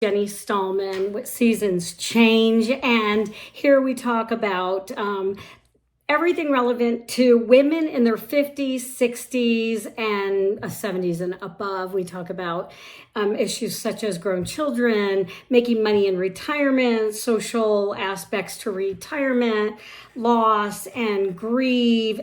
Jenny Stallman with Seasons Change, and here we talk about everything relevant to women in their 50s, 60s, and 70s and above. We talk about issues such as grown children, making money in retirement, social aspects to retirement, loss and grief.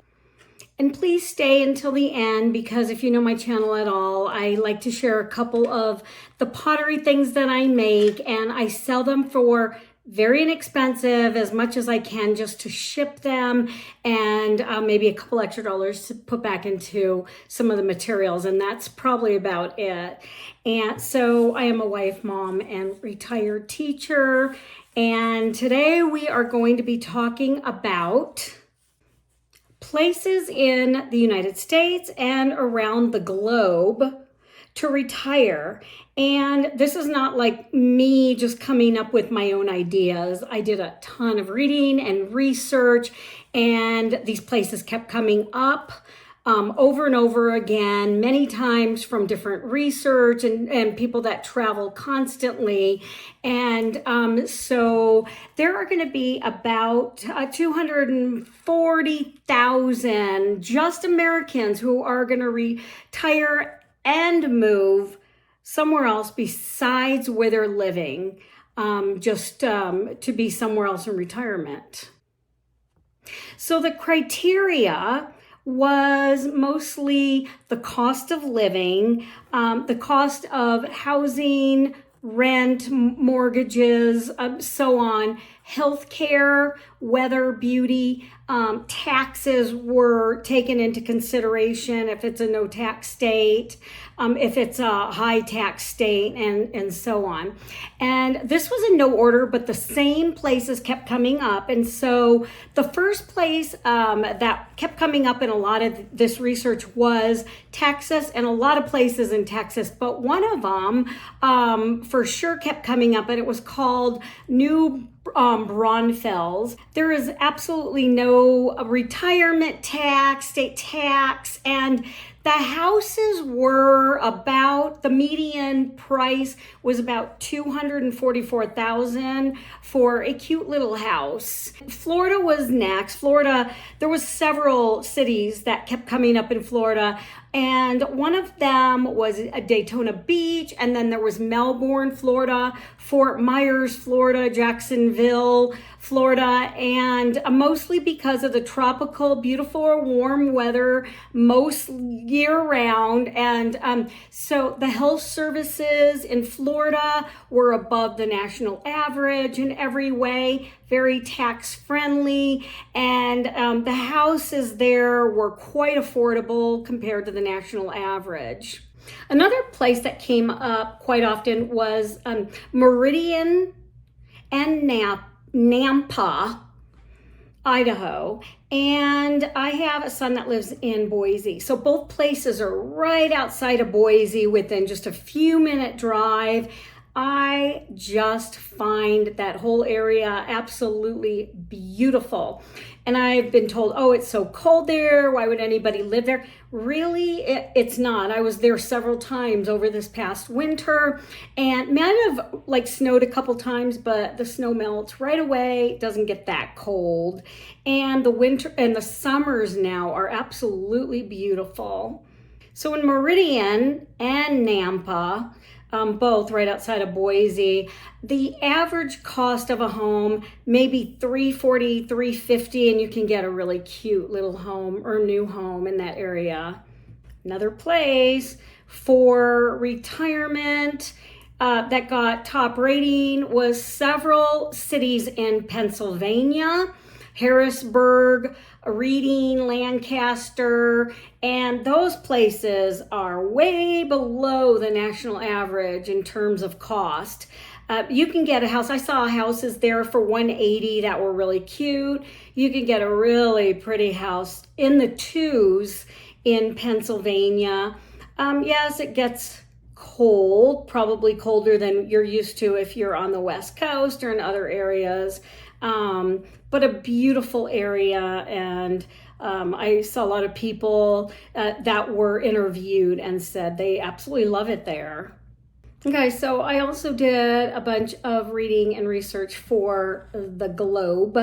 And please stay until the end, because if you know my channel at all, I like to share a couple of the pottery things that I make, and I sell them for very inexpensive, as much as I can, just to ship them, and maybe a couple extra dollars to put back into some of the materials, and that's probably about it. And so I am a wife, mom, and retired teacher, and today we are going to be talking about places in the United States and around the globe to retire. And this is not like me just coming up with my own ideas. I did a ton of reading and research, and these places kept coming up over and over again, many times, from different research and people that travel constantly. And so there are going to be about 240,000 just Americans who are going to retire and move somewhere else besides where they're living, to be somewhere else in retirement. So the criteria was mostly the cost of living, the cost of housing, rent, mortgages, so on, healthcare, weather, beauty, taxes were taken into consideration if it's a no tax state, if it's a high tax state, and so on. And this was in no order, but the same places kept coming up. And so the first place that kept coming up in a lot of this research was Texas, and a lot of places in Texas, but one of them for sure kept coming up, and it was called New Braunfels. There is absolutely no retirement tax, state tax, and the houses were about, the median price was about $244,000 for a cute little house. Florida was next. Florida, there was several cities that kept coming up in Florida, and one of them was Daytona Beach, and then there was Melbourne, Florida, Fort Myers, Florida, Jacksonville, Florida, and mostly because of the tropical, beautiful, warm weather most year round. And so the health services in Florida were above the national average in every way, very tax friendly, and the houses there were quite affordable compared to the national average. Another place that came up quite often was Meridian and Nampa, Idaho, and I have a son that lives in Boise. So both places are right outside of Boise, within just a few minute drive. I just find that whole area absolutely beautiful. And I've been told, oh, it's so cold there. Why would anybody live there? Really, it's not. I was there several times over this past winter, and might have like snowed a couple times, but the snow melts right away. It doesn't get that cold. And the winter and the summers now are absolutely beautiful. So in Meridian and Nampa, both right outside of Boise, the average cost of a home maybe $340, $350, and you can get a really cute little home or new home in that area. Another place for retirement that got top rating was several cities in Pennsylvania: Harrisburg, Reading, Lancaster, and those places are way below the national average in terms of cost. You can get a house. I saw houses there for $180 that were really cute. You can get a really pretty house in the twos in Pennsylvania. Yes, it gets cold, probably colder than you're used to if you're on the West Coast or in other areas. But a beautiful area, and I saw a lot of people that were interviewed and said they absolutely love it there. Okay, so I also did a bunch of reading and research for the globe,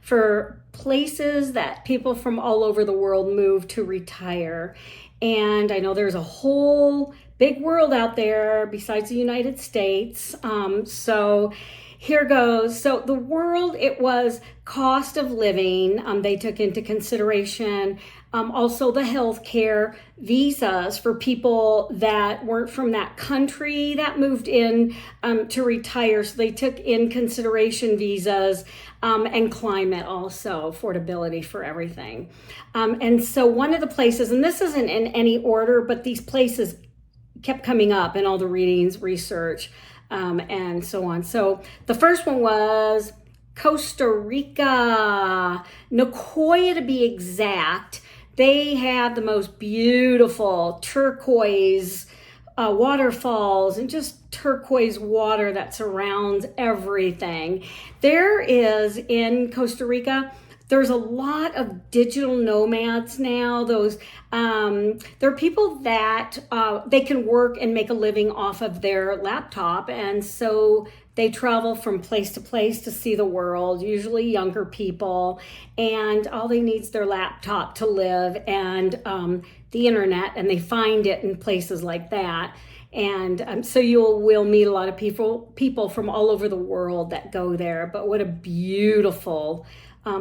for places that people from all over the world move to retire. And I know there's a whole big world out there besides the United States. So here goes. So the world, it was cost of living. They took into consideration also the healthcare, visas for people that weren't from that country that moved in to retire. So they took in consideration visas and climate also, affordability for everything. And so one of the places, and this isn't in any order, but these places kept coming up in all the readings, research, and so on. So the first one was Costa Rica, Nicoya to be exact. They have the most beautiful turquoise waterfalls and just turquoise water that surrounds everything. There is in Costa Rica, there's a lot of digital nomads now. There are people that they can work and make a living off of their laptop, and so they travel from place to place to see the world, usually younger people, and all they need is their laptop to live and the internet, and they find it in places like that. And so will meet a lot of people from all over the world that go there. But what a beautiful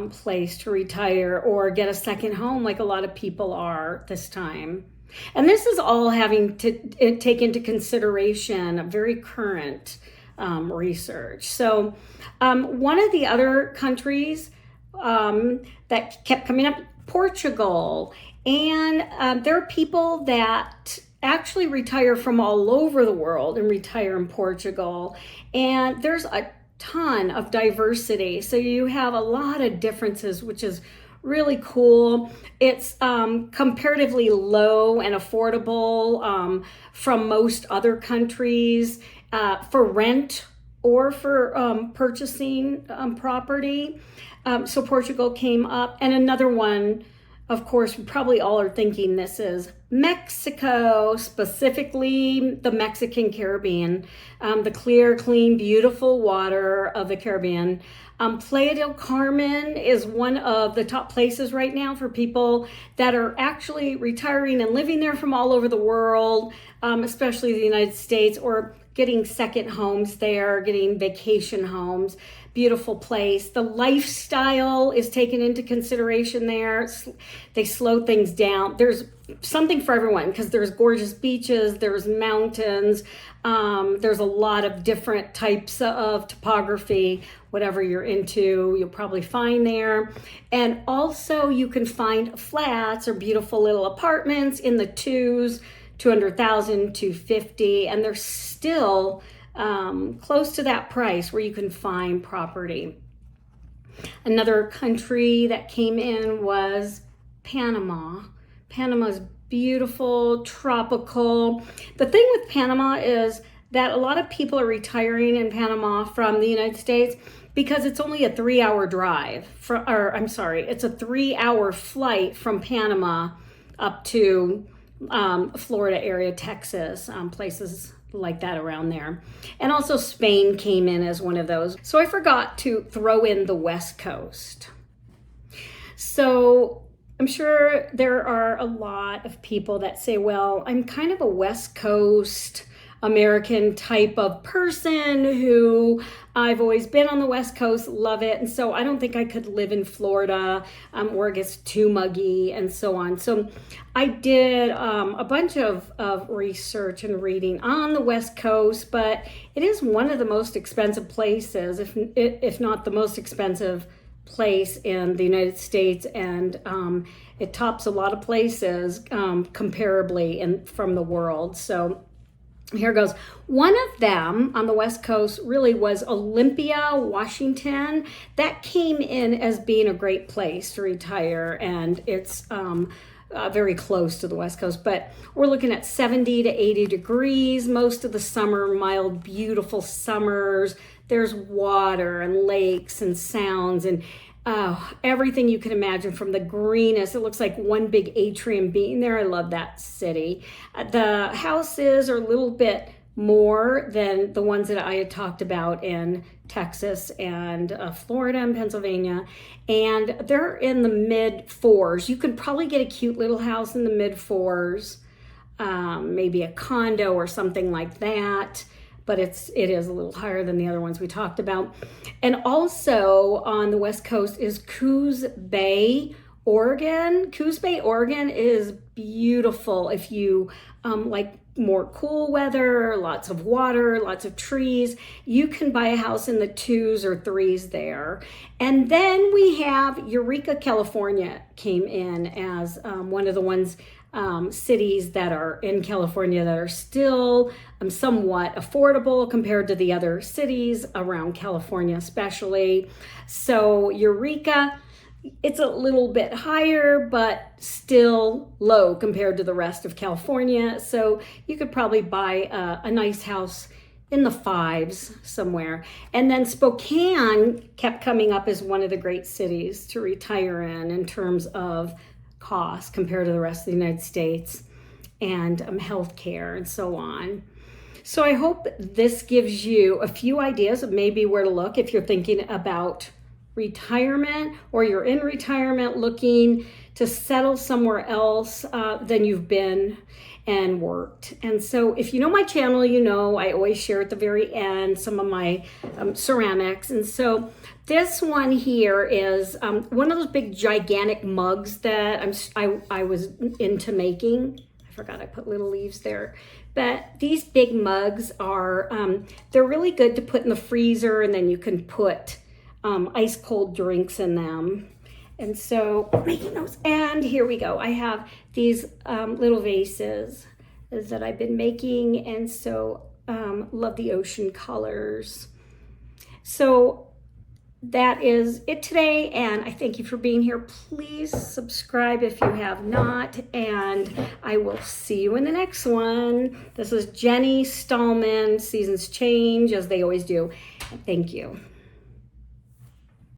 place to retire or get a second home, like a lot of people are this time. And this is all having to take into consideration a very current research. So one of the other countries that kept coming up, Portugal. And there are people that actually retire from all over the world and retire in Portugal. And there's a ton of diversity. So you have a lot of differences, which is really cool. It's comparatively low and affordable from most other countries for rent or for purchasing property. So Portugal came up. And another one, of course, we probably all are thinking this is Mexico, specifically the Mexican Caribbean, the clear, clean, beautiful water of the Caribbean. Playa del Carmen is one of the top places right now for people that are actually retiring and living there from all over the world, especially the United States, or getting second homes there, getting vacation homes. Beautiful place. The lifestyle is taken into consideration there. They slow things down. There's something for everyone because there's gorgeous beaches, there's mountains, there's a lot of different types of topography. Whatever you're into, you'll probably find there. And also you can find flats or beautiful little apartments in the 200,000, 250, and they're still close to that price where you can find property. Another country that came in was Panama. Panama's beautiful, tropical. The thing with Panama is that a lot of people are retiring in Panama from the United States because it's only a 3-hour drive, it's a 3-hour flight from Panama up to Florida area, Texas, places like that around there. And also Spain came in as one of those. So I forgot to throw in the West Coast. So I'm sure there are a lot of people that say, well, I'm kind of a West Coast American type of person who I've always been on the West Coast, love it. And so I don't think I could live in Florida where it gets too muggy and so on. So I did a bunch of research and reading on the West Coast, but it is one of the most expensive places, if not the most expensive place in the United States. And it tops a lot of places comparably from the world. So here goes. One of them on the West Coast really was Olympia, Washington. That came in as being a great place to retire, and it's very close to the West Coast. But we're looking at 70 to 80 degrees most of the summer, mild, beautiful summers. There's water and lakes and sounds and everything you can imagine, from the greenest. It looks like one big atrium being there. I love that city. The houses are a little bit more than the ones that I had talked about in Texas and Florida and Pennsylvania. And they're in the mid fours. You could probably get a cute little house in the mid fours, maybe a condo or something like that. But it is a little higher than the other ones we talked about. And also on the West Coast is Coos Bay, Oregon. Coos Bay, Oregon is beautiful if you like more cool weather, lots of water, lots of trees. You can buy a house in the 2s or 3s there. And then we have Eureka, California came in as one of the ones cities that are in California that are still somewhat affordable compared to the other cities around California especially. So Eureka, it's a little bit higher, but still low compared to the rest of California. So you could probably buy a nice house in the 5s somewhere. And then Spokane kept coming up as one of the great cities to retire in terms of cost compared to the rest of the United States and healthcare and so on. So I hope this gives you a few ideas of maybe where to look if you're thinking about retirement or you're in retirement looking to settle somewhere else than you've been and worked. And so if you know my channel, you know I always share at the very end some of my ceramics. And so this one here is one of those big gigantic mugs that I was into making. I forgot I put little leaves there. But these big mugs are, they're really good to put in the freezer, and then you can put ice cold drinks in them. And so making those, and here we go. I have these little vases that I've been making, and so love the ocean colors. So that is it today, and I thank you for being here. Please subscribe if you have not, and I will see you in the next one. This is Jenny Stallman. Seasons change as they always do. Thank you.